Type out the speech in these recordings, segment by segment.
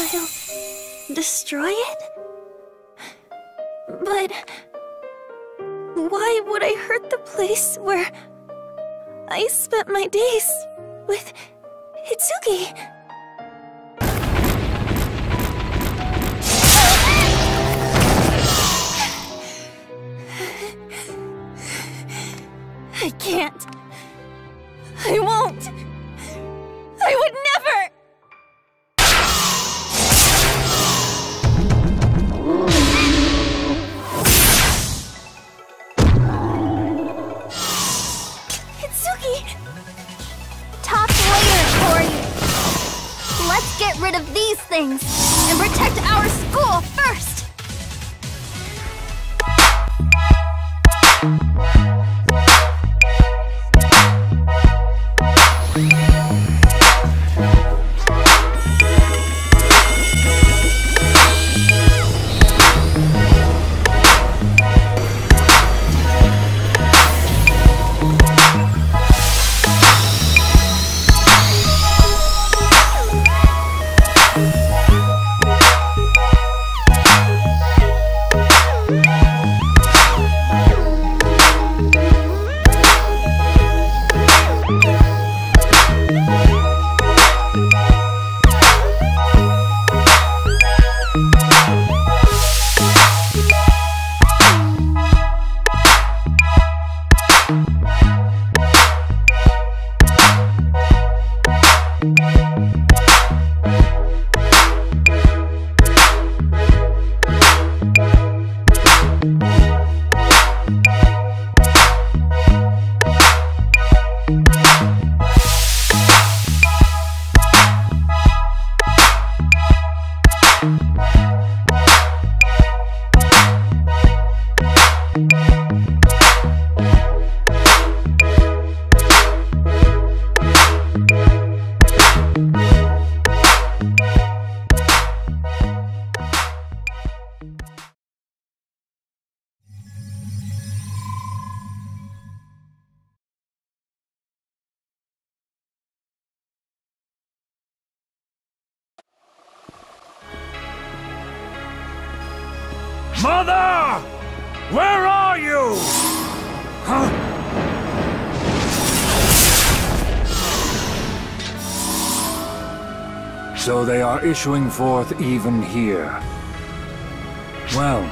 shadow destroy it? But why would I hurt the place where I spent my days with Hitsuki? I can't. I won't. I would never! Hitsuki! Talk later, Tori. Let's get rid of these things and protect our school first! Mother! Where are you? Huh? So they are issuing forth even here. Well,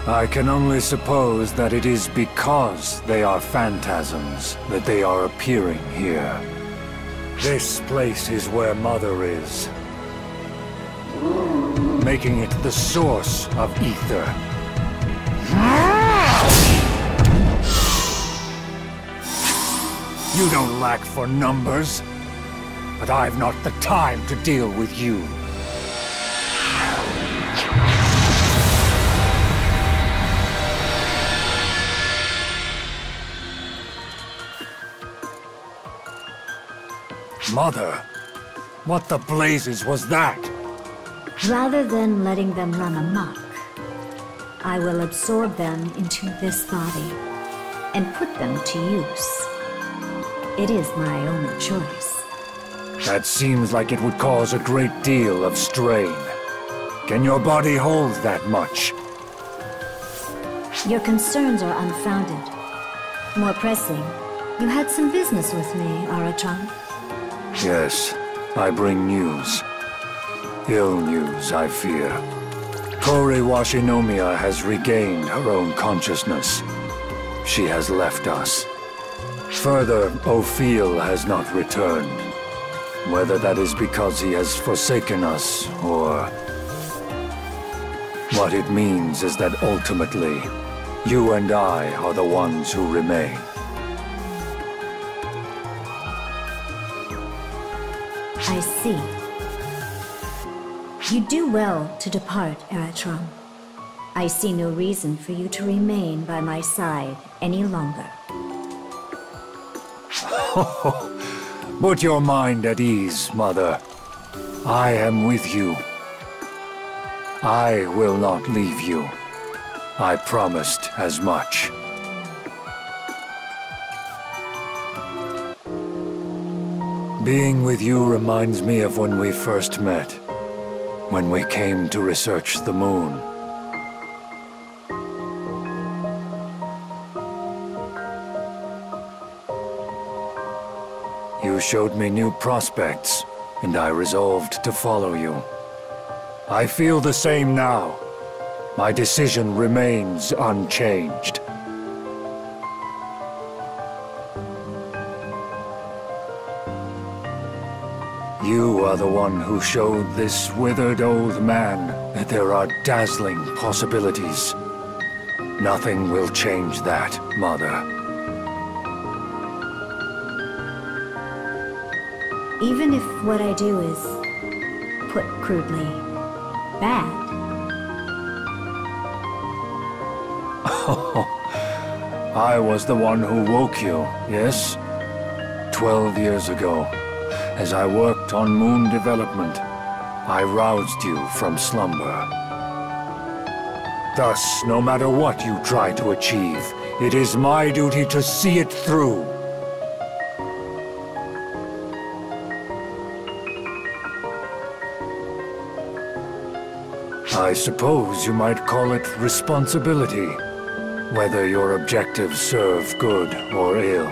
I can only suppose that it is because they are phantasms that they are appearing here. This place is where Mother is, making it the source of ether. You don't lack for numbers, but I've not the time to deal with you. Mother, what the blazes was that? Rather than letting them run amok, I will absorb them into this body and put them to use. It is my only choice. That seems like it would cause a great deal of strain. Can your body hold that much? Your concerns are unfounded. More pressing, you had some business with me, Arachon. Yes, I bring news. Ill news, I fear. Kori Washinomiya has regained her own consciousness. She has left us. Further, Ophiel has not returned. Whether that is because he has forsaken us, or... What it means is that ultimately, you and I are the ones who remain. I see. You do well to depart, Eratron. I see no reason for you to remain by my side any longer. Put your mind at ease, Mother. I am with you. I will not leave you. I promised as much. Being with you reminds me of when we first met. when we came to research the moon. You showed me new prospects, and I resolved to follow you. I feel the same now. My decision remains unchanged. You are the one who showed this withered old man that there are dazzling possibilities. Nothing will change that, Mother. Even if what I do is, put crudely, bad. I was the one who woke you, yes? 12 years ago, as I worked on moon development, I roused you from slumber. Thus, no matter what you try to achieve, it is my duty to see it through. I suppose you might call it responsibility, whether your objectives serve good or ill.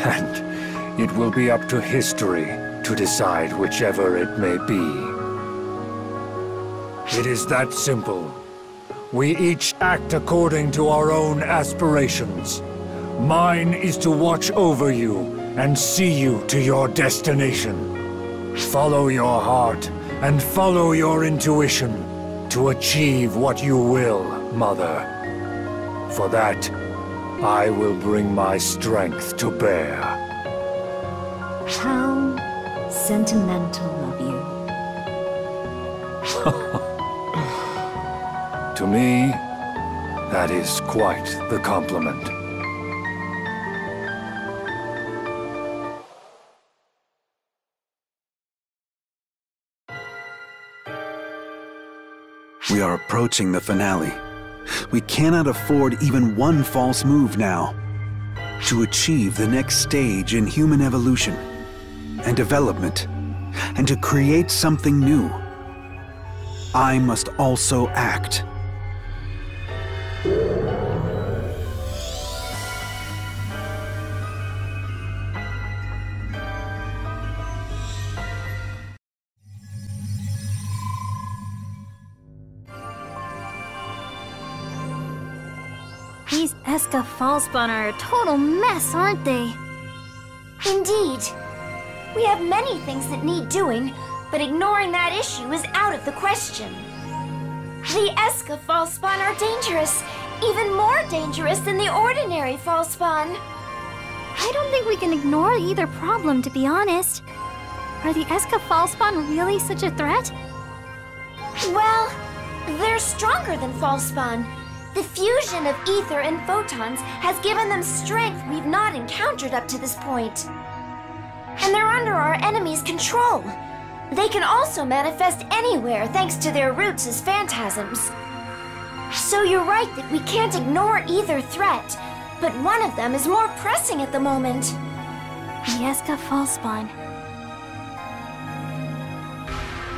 And it will be up to history to decide whichever it may be. It is that simple. We each act according to our own aspirations. Mine is to watch over you and see you to your destination. Follow your heart and follow your intuition to achieve what you will, Mother. For that, I will bring my strength to bear. How sentimental of you. To me, that is quite the compliment. We are approaching the finale. We cannot afford even one false move now. To achieve the next stage in human evolution and development, and to create something new, I must also act. These Eska Fallspawn are a total mess, aren't they? Indeed. We have many things that need doing, but ignoring that issue is out of the question. The Eska Fallspawn are dangerous, even more dangerous than the ordinary Fallspawn. I don't think we can ignore either problem, to be honest. Are the Eska Fallspawn really such a threat? Well, they're stronger than Fallspawn. The fusion of ether and photons has given them strength we've not encountered up to this point. And they're under our enemy's control. They can also manifest anywhere thanks to their roots as phantasms. So you're right that we can't ignore either threat, but one of them is more pressing at the moment. The Eska Fallspawn.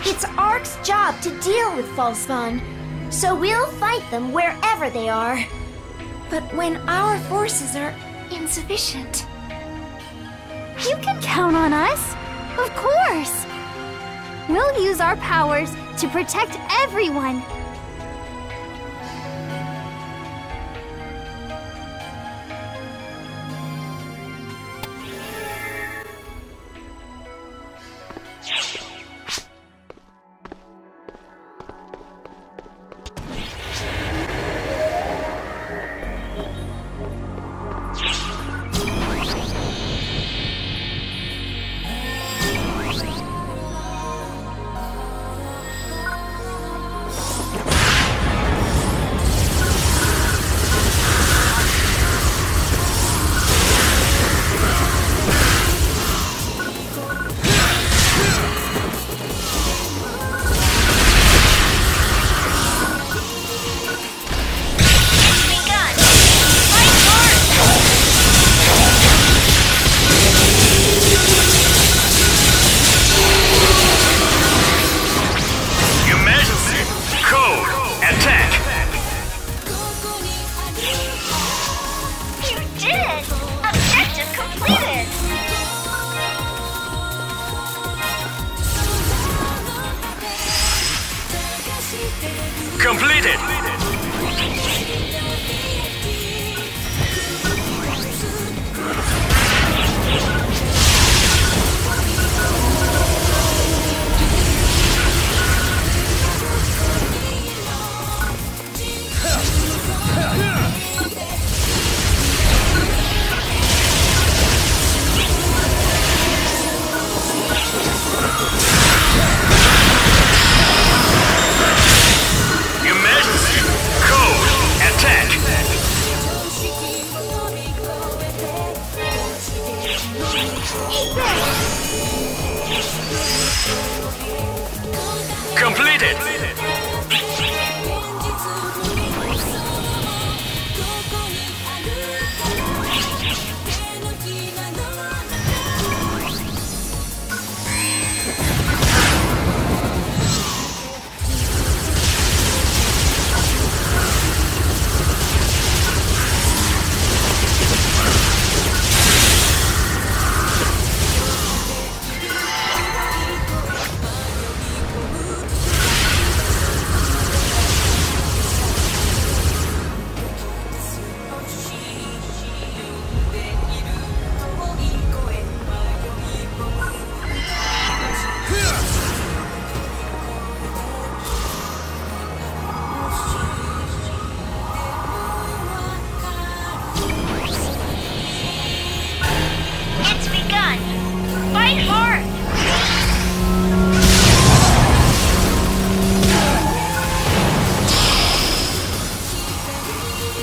It's ARC's job to deal with Fallspawn, so we'll fight them wherever they are. But when our forces are insufficient... You can count on us! Of course! We'll use our powers to protect everyone!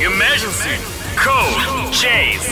Emergency! Code! Chase!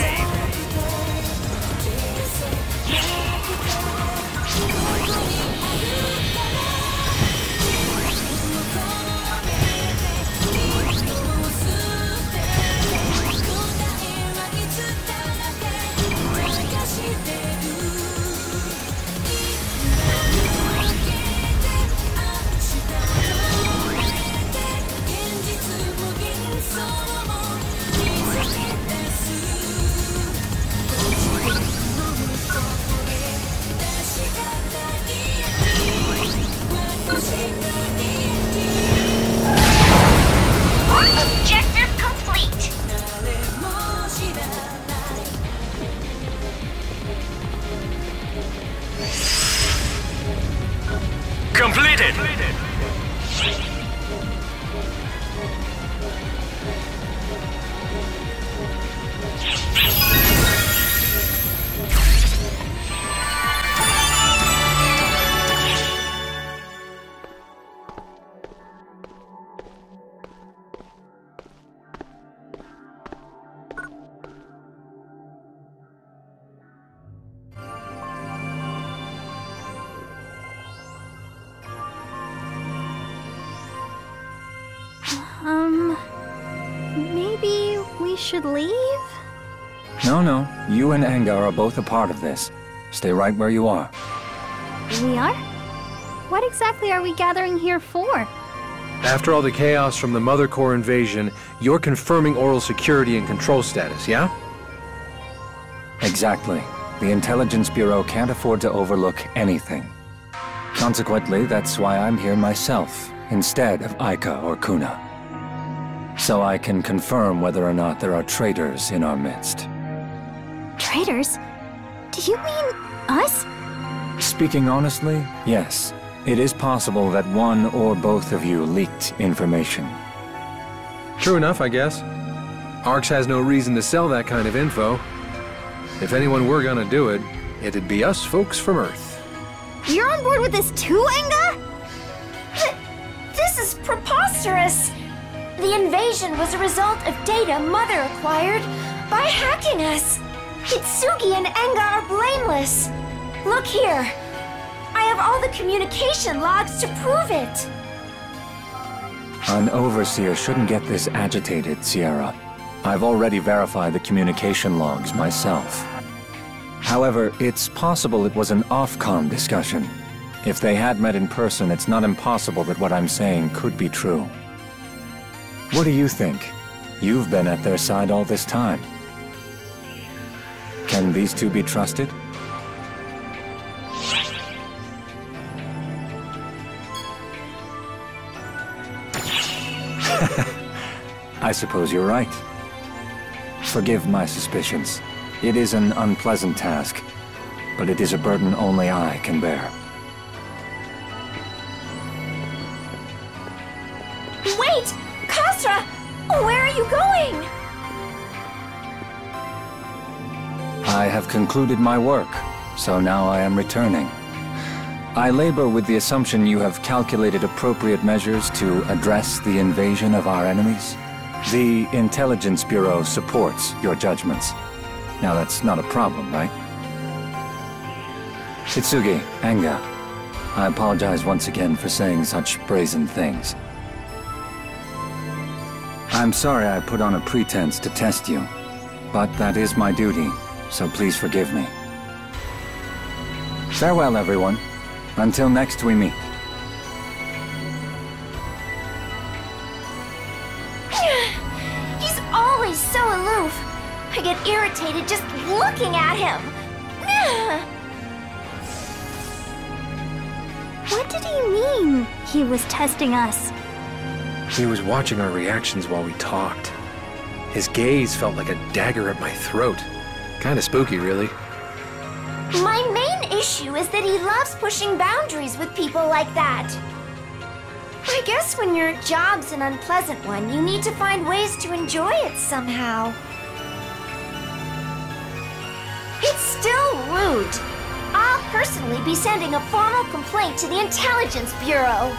Objective complete. Completed! Maybe we should leave? No. You and Anga are both a part of this. Stay right where you are. We are? What exactly are we gathering here for? After all the chaos from the Mother Core invasion, you're confirming oral security and control status, yeah? Exactly. The Intelligence Bureau can't afford to overlook anything. Consequently, that's why I'm here myself, instead of Aika or Kuna. So I can confirm whether or not there are traitors in our midst. Traitors? Do you mean us? Speaking honestly, yes. It is possible that one or both of you leaked information. True enough, I guess. Arx has no reason to sell that kind of info. If anyone were gonna do it, it'd be us folks from Earth. You're on board with this too, Anga? This is preposterous. The invasion was a result of data Mother acquired by hacking us. Hitsugi and Anga are blameless. Look here. I have all the communication logs to prove it. An overseer shouldn't get this agitated, Sierra. I've already verified the communication logs myself. However, it's possible it was an off-com discussion. If they had met in person, it's not impossible that what I'm saying could be true. What do you think? You've been at their side all this time. Can these two be trusted? I suppose you're right. Forgive my suspicions. It is an unpleasant task, but it is a burden only I can bear. Wait! Kasra! Where are you going? I have concluded my work, so now I am returning. I labor with the assumption you have calculated appropriate measures to address the invasion of our enemies. The Intelligence Bureau supports your judgments. Now that's not a problem, right? Hitsugi, Anga, I apologize once again for saying such brazen things. I'm sorry I put on a pretense to test you, but that is my duty, so please forgive me. Farewell, everyone. Until next we meet. He's always so aloof. I get irritated just looking at him. What did he mean? He was testing us. He was watching our reactions while we talked. His gaze felt like a dagger at my throat. Kinda spooky, really. My main issue is that he loves pushing boundaries with people like that. I guess when your job's an unpleasant one, you need to find ways to enjoy it somehow. It's still rude. I'll personally be sending a formal complaint to the Intelligence Bureau.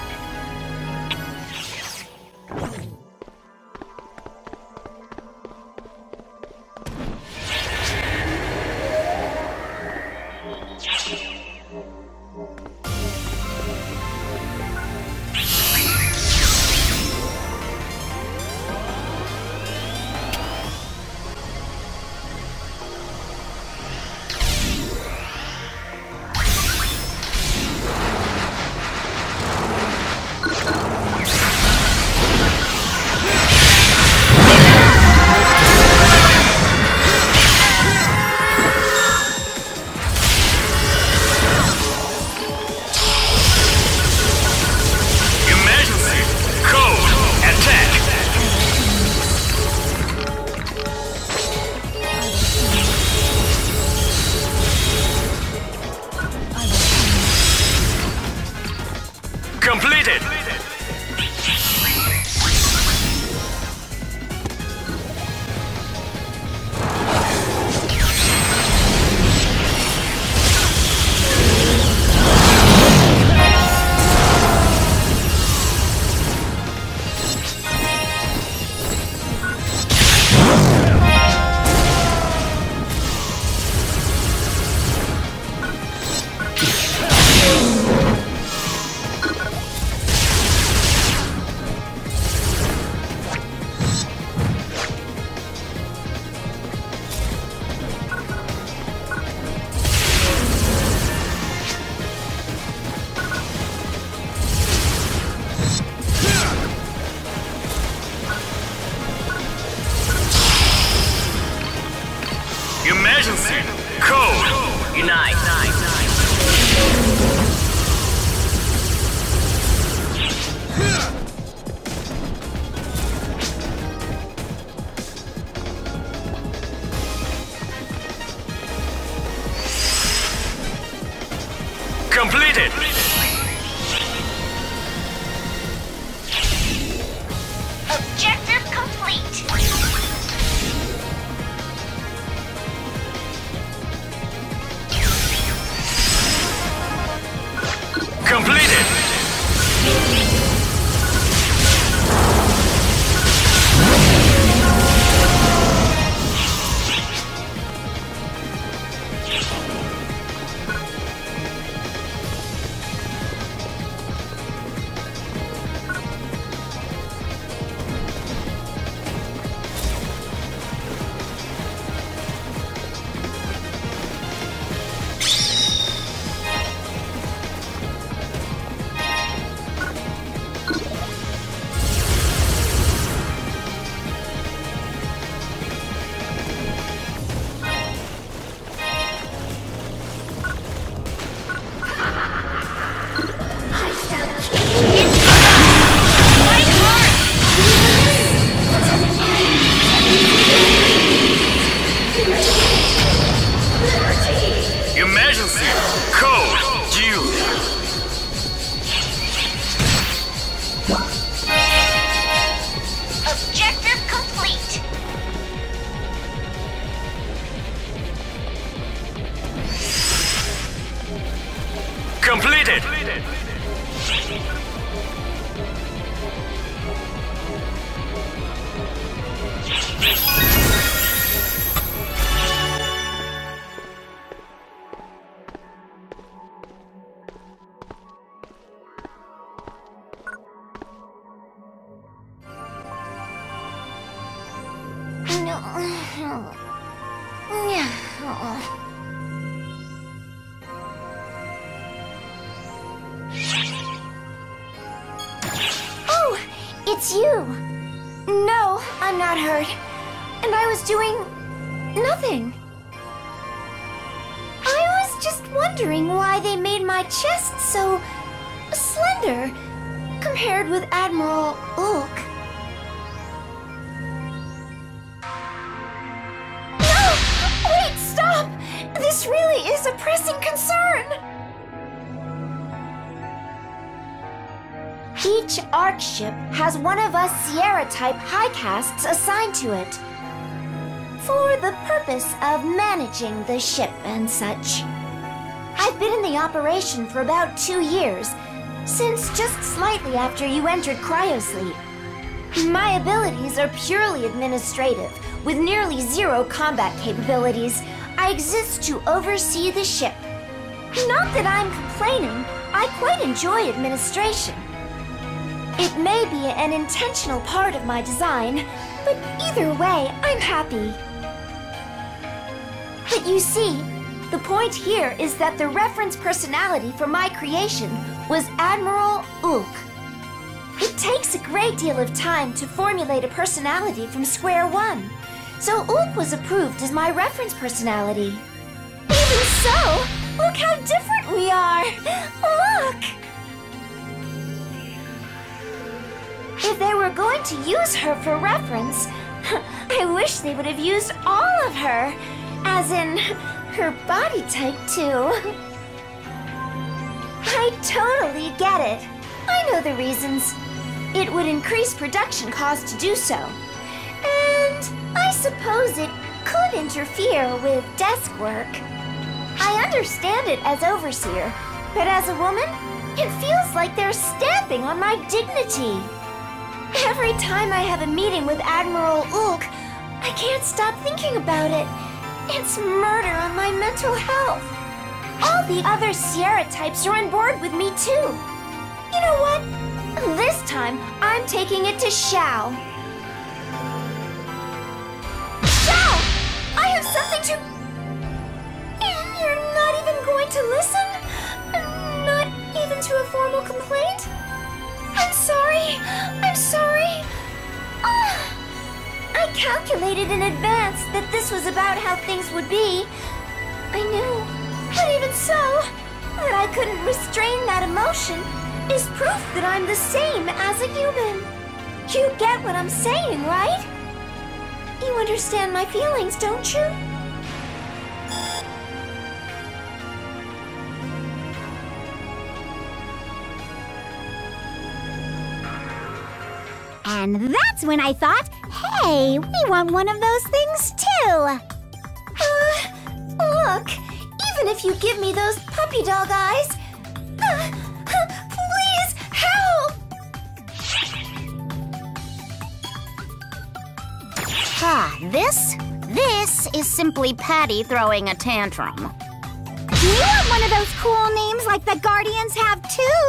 Emergency! Code! Unite! Completed! Objective complete. Completed! Emergency! Code! U! Objective complete. Completed! Oh, it's you. No, I'm not hurt. And I was doing nothing. I was just wondering why they made my chest so slender compared with Admiral Ulk. No! Wait, stop! This really is a pressing concern! Each Ark ship has one of us Sierra-type high-casts assigned to it, for the purpose of managing the ship and such. I've been in the operation for about 2 years, since just slightly after you entered cryosleep. My abilities are purely administrative, with nearly zero combat capabilities. I exist to oversee the ship. Not that I'm complaining, I quite enjoy administration. It may be an intentional part of my design, but either way, I'm happy. But you see, the point here is that the reference personality for my creation was Admiral Ulk. It takes a great deal of time to formulate a personality from square one, so Ulk was approved as my reference personality. Even so, look how different we are! Look! If they were going to use her for reference, I wish they would have used all of her, as in her body type too. I totally get it. I know the reasons. It would increase production costs to do so. And I suppose it could interfere with desk work. I understand it as overseer, but as a woman, it feels like they're stamping on my dignity. Every time I have a meeting with Admiral Ulk, I can't stop thinking about it. It's murder on my mental health. All the other Sierra types are on board with me too. You know what? This time, I'm taking it to Xiao. Xiao! I have something to... You're not even going to listen? Not even to a formal complaint? I'm sorry. I'm sorry. I calculated in advance that this was about how things would be. I knew, but even so, that I couldn't restrain that emotion is proof that I'm the same as a human. You get what I'm saying, right? You understand my feelings, don't you? And that's when I thought, hey, we want one of those things too. Look, even if you give me those puppy dog eyes, please help! This is simply Patty throwing a tantrum. Do you want one of those cool names like the Guardians have too?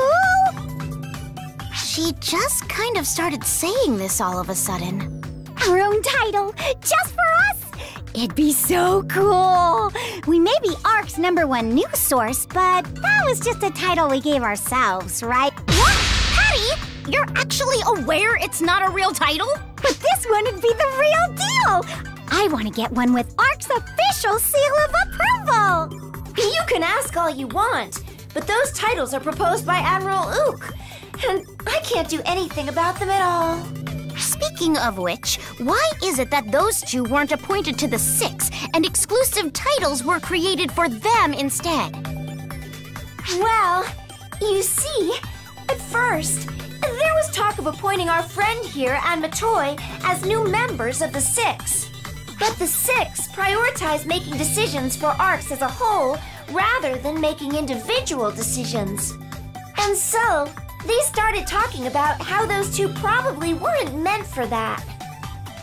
She just kind of started saying this all of a sudden. Our own title, just for us? It'd be so cool. We may be ARC's #1 news source, but that was just a title we gave ourselves, right? What? Patty? You're actually aware it's not a real title? But this one would be the real deal. I want to get one with ARC's official seal of approval. You can ask all you want, but those titles are proposed by Admiral Ook, and I can't do anything about them at all. Speaking of which, why is it that those two weren't appointed to the Six and exclusive titles were created for them instead? Well, you see, at first, there was talk of appointing our friend here and Matoy as new members of the Six. But the Six prioritize making decisions for ARCs as a whole rather than making individual decisions. And so, they started talking about how those two probably weren't meant for that.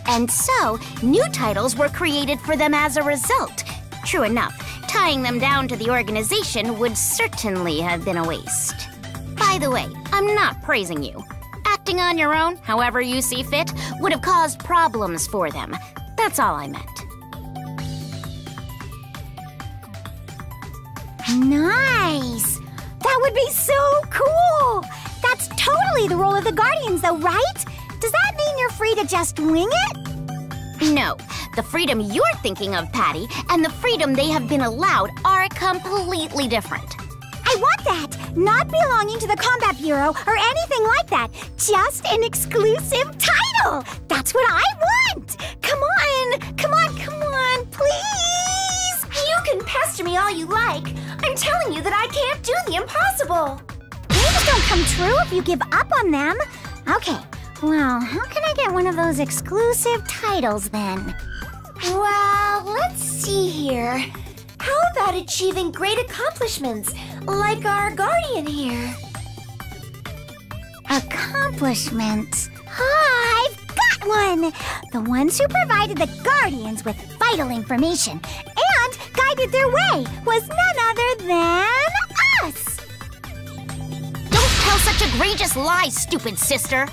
And so, new titles were created for them as a result. True enough, tying them down to the organization would certainly have been a waste. By the way, I'm not praising you. Acting on your own, however you see fit, would have caused problems for them. That's all I meant. Nice! That would be so cool! That's totally the role of the Guardians, though, right? Does that mean you're free to just wing it? No. The freedom you're thinking of, Patty, and the freedom they have been allowed are completely different. I want that! Not belonging to the Combat Bureau or anything like that. Just an exclusive title! That's what I want! Come on, please! You can pester me all you like. I'm telling you that I can't do the impossible. Dreams don't come true if you give up on them. Okay, well, how can I get one of those exclusive titles then? Well, let's see here. How about achieving great accomplishments, like our Guardian here? Accomplishments? I've got one! The ones who provided the Guardians with vital information and guided their way was none other than us! Don't tell such egregious lies, stupid sister!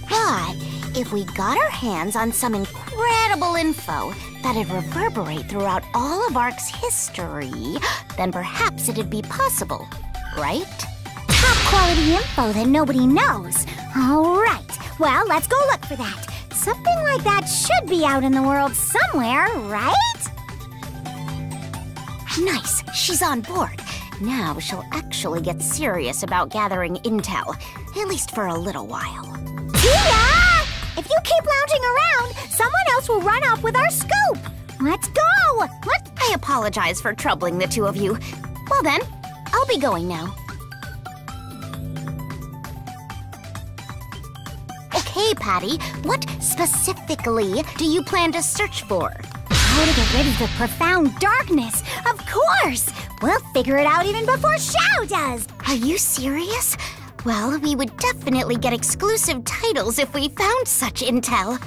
But if we got our hands on some incredible info that'd reverberate throughout all of ARC's history, then perhaps it'd be possible, right? Top quality info that nobody knows. All right, well, let's go look for that. Something like that should be out in the world somewhere, right? Nice, she's on board. Now she'll actually get serious about gathering intel, at least for a little while. See ya! If you keep lounging around, someone else will run off with our scoop. Let's go! I apologize for troubling the two of you. Well then, I'll be going now. Okay, Patty, what specifically do you plan to search for? How to get rid of the profound darkness, of course! We'll figure it out even before Xiao does! Are you serious? Well, we would definitely get exclusive titles if we found such intel.